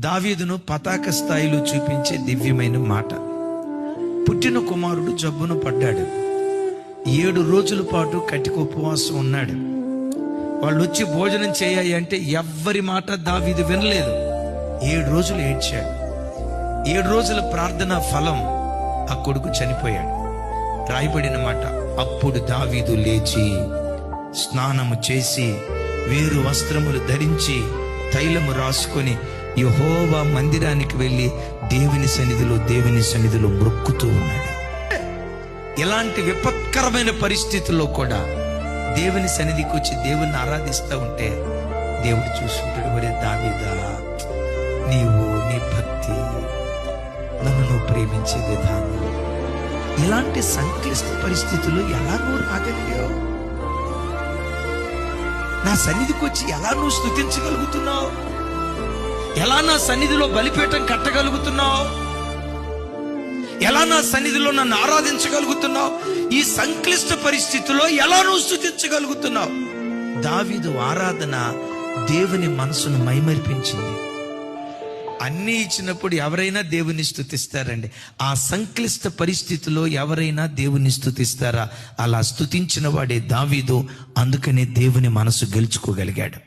దావీదును పతాక స్థాయిలో చూపించే దివ్యమైన మాట. పుట్టిన కుమారుడు జబ్బున పడ్డాడు. 7 రోజుల పాటు కటిక ఉపవాసం ఉన్నాడు. వాళ్ళు వచ్చి భోజనం చేయాలి అంటే ఎవ్వరి మాట దావీదు వినలేదు. 7 రోజులు ఏడ్చాడు. 7 రోజుల ప్రార్థన ఫలం ఆ కొడుకు చనిపోయాడు. రాయబడిన మాట, అప్పుడు దావీదు లేచి స్నానము చేసి వేరు వస్త్రములు ధరించి తైలము రాసుకొని యెహోవా మందిరానికి వెళ్ళి దేవుని సన్నిధిలో మొక్కుతూ ఉన్నాడు. ఇలాంటి విపత్కరమైన పరిస్థితుల్లో కూడా దేవుని సన్నిధికి వచ్చి దేవుని ఆరాధిస్తూ ఉంటే దేవుడు చూసుకుంటాడు, ఒరే దావీదా, నీవు నీ భక్తి, నన్ను నువ్వు ప్రేమించే విధానం, ఇలాంటి సంక్లిష్ట పరిస్థితుల్లో ఎలా నువ్వు రాగలిగావు? నా సన్నిధికి వచ్చి ఎలా నువ్వు స్తుతించగలుగుతున్నావు? ఎలా నా సన్నిధిలో బలిపీఠం కట్టగలుగుతున్నావు? ఎలా నా సన్నిధిలో నన్ను ఆరాధించగలుగుతున్నావు? ఈ సంక్లిష్ట పరిస్థితుల్లో ఎలా నువ్వు స్తుతించగలుగుతున్నావు? దావీదు ఆరాధన దేవుని మనసును మైమరిపించింది. అన్నీ ఇచ్చినప్పుడు ఎవరైనా దేవుని స్తుతిస్తారండి. ఆ సంక్లిష్ట పరిస్థితిలో ఎవరైనా దేవుని స్తుతిస్తారా? అలా స్తుతించిన వాడే దావీదు. అందుకనే దేవుని మనసు గెలుచుకోగలిగాడు.